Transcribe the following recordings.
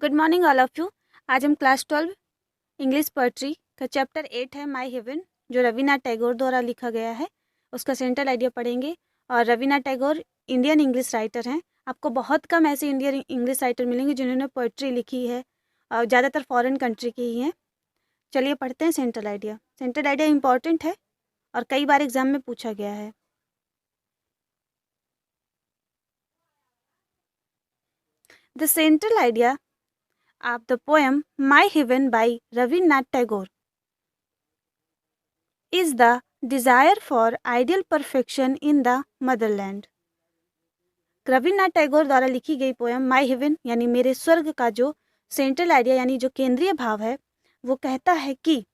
Good morning all of you. आज हम class 12 English poetry का चैप्टर 8 है माय हेवन, जो रवीन्द्रनाथ टैगोर द्वारा लिखा गया है, उसका सेंट्रल आइडिया पढ़ेंगे। और Rabindranath Tagore Indian English writer हैं। आपको बहुत कम ऐसे इंडियन इंग्लिश राइटर मिलेंगे जिन्होंने पोएट्री लिखी है, और ज़्यादातर फॉरेन कंट्री के ही हैं। चलिए पढ़ते हैं central idea. Central idea important है और कई बार एग्जाम में पूछा गया है। The central idea of the poem My Heaven by Rabindranath Tagore is the desire for ideal perfection in the motherland। Rabindranath Tagore द्वारा लिखी गई पोएम माय हेवन यानी मेरे स्वर्ग का जो सेंट्रल आइडिया यानी जो केंद्रीय भाव है, वो कहता है कि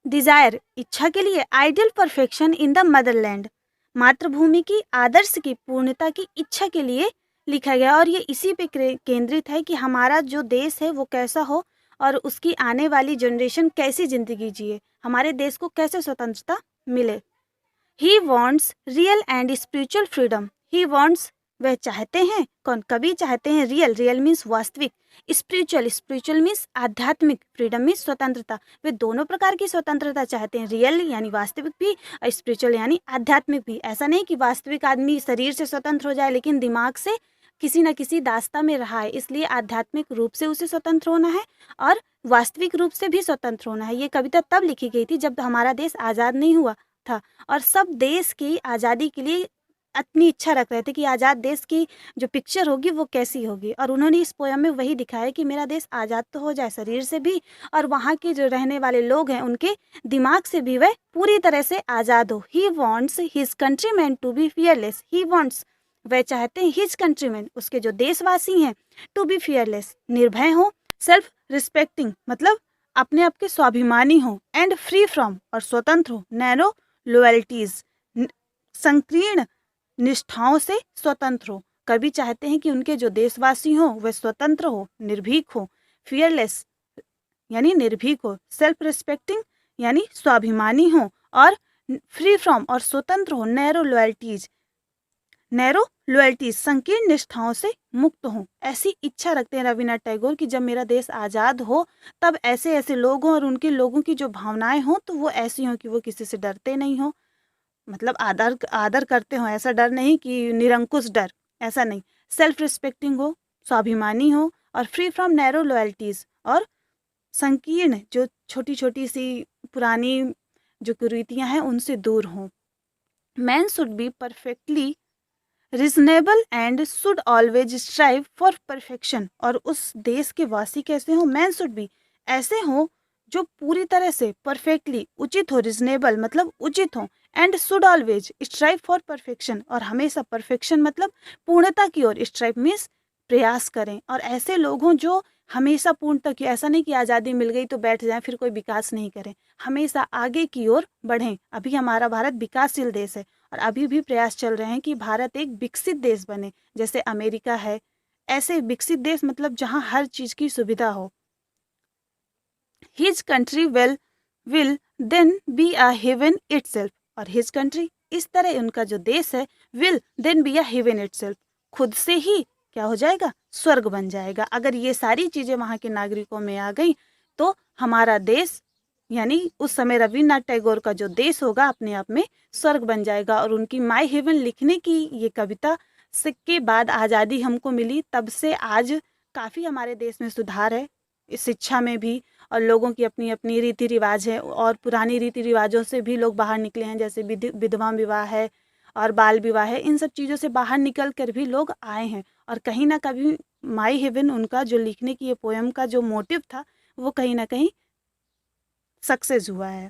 डिजायर इच्छा के लिए, ideal perfection in the Motherland मातृभूमि की आदर्श की पूर्णता की इच्छा के लिए लिखा गया। और ये इसी पे केंद्रित है कि हमारा जो देश है वो कैसा हो और उसकी आने वाली जनरेशन कैसी ज़िंदगी जिए, हमारे देश को कैसे स्वतंत्रता मिले। He wants real and spiritual freedom. He wants वह चाहते हैं, कौन, कवि चाहते हैं रियल, रियल मीन्स वास्तविक, स्पिरिचुअल, स्पिरिचुअल मीन्स आध्यात्मिक, फ्रीडम मीन्स स्वतंत्रता। वे दोनों प्रकार की स्वतंत्रता चाहते हैं, रियल यानी वास्तविक भी और स्पिरिचुअल यानी आध्यात्मिक भी। ऐसा नहीं कि वास्तविक आदमी शरीर से स्वतंत्र हो जाए लेकिन दिमाग से किसी न किसी दास्ता में रहा है, इसलिए आध्यात्मिक रूप से उसे स्वतंत्र होना है और वास्तविक रूप से भी स्वतंत्र होना है। ये कविता तब लिखी गई थी जब हमारा देश आज़ाद नहीं हुआ था और सब देश की आज़ादी के लिए अपनी इच्छा रख रहे थे कि आज़ाद देश की जो पिक्चर होगी वो कैसी होगी। और उन्होंने इस पोएम में वही दिखाया कि मेरा देश आज़ाद तो हो जाए शरीर से भी, और वहाँ के जो रहने वाले लोग हैं उनके दिमाग से भी वह पूरी तरह से आज़ाद हो। He wants his countrymen to be fearless. He wants वह चाहते हैं, हिज कंट्रीमैन उसके जो देशवासी हैं, टू बी फियरलेस निर्भय हो, सेल्फ रिस्पेक्टिंग मतलब अपने आप के स्वाभिमानी हो, एंड फ्री फ्रॉम और स्वतंत्र हो, नैरो लॉयल्टीज संकीर्ण निष्ठाओं से स्वतंत्र हो। कवि चाहते हैं कि उनके जो देशवासी हों वह स्वतंत्र हो, निर्भीक हो, फियरलेस यानी निर्भीक हो, सेल्फ रिस्पेक्टिंग यानी स्वाभिमानी हो, और फ्री फ्रॉम और स्वतंत्र हो, नैरो लॉयल्टीज संकीर्ण निष्ठाओं से मुक्त हो। ऐसी इच्छा रखते हैं रविन्द्रनाथ टैगोर कि जब मेरा देश आज़ाद हो तब ऐसे ऐसे लोग हों और उनके लोगों की जो भावनाएं हों तो वो ऐसी हों कि वो किसी से डरते नहीं हो, मतलब आदर करते हो। ऐसा डर नहीं कि निरंकुश डर, ऐसा नहीं। सेल्फ रिस्पेक्टिंग हो, स्वाभिमानी हो, और फ्री फ्रॉम नैरो लॉयल्टीज और संकीर्ण जो छोटी छोटी सी पुरानी जो कुरीतियाँ हैं उनसे दूर हों। Man should be perfectly reasonable and should always strive for perfection. और उस देश के वासी कैसे हों, मैन शुड बी ऐसे हों जो पूरी तरह से परफेक्टली उचित हो, रिजनेबल मतलब उचित हो, and should always strive for perfection और हमेशा परफेक्शन मतलब पूर्णता की ओर, स्ट्राइव मीन्स प्रयास करें। और ऐसे लोग हों जो हमेशा पूर्णता की, ऐसा नहीं कि आज़ादी मिल गई तो बैठ जाएं फिर कोई विकास नहीं करें, हमेशा आगे की ओर बढ़ें। अभी हमारा भारत विकासशील देश है और अभी भी प्रयास चल रहे हैं कि भारत एक विकसित देश बने, जैसे अमेरिका है। ऐसे विकसित देश मतलब जहाँ हर चीज़ की सुविधा हो। His country will then be a heaven itself. और हिज कंट्री इस तरह उनका जो देश है, will then be a heaven itself खुद से ही क्या हो जाएगा, स्वर्ग बन जाएगा। अगर ये सारी चीज़ें वहाँ के नागरिकों में आ गई तो हमारा देश यानी उस समय रविन्द्रनाथ टैगोर का जो देश होगा अपने आप में स्वर्ग बन जाएगा। और उनकी माय हेवन लिखने की ये कविता से के बाद आज़ादी हमको मिली, तब से आज काफ़ी हमारे देश में सुधार है, इस शिक्षा में भी, और लोगों की अपनी अपनी रीति रिवाज है और पुरानी रीति रिवाजों से भी लोग बाहर निकले हैं, जैसे विधवा विवाह है और बाल विवाह है। इन सब चीज़ों से बाहर निकल कर भी लोग आए हैं और कहीं ना कहीं माय हेवन उनका जो लिखने की ये पोएम का जो मोटिव था वो कहीं ना कहीं सक्सेस हुआ है।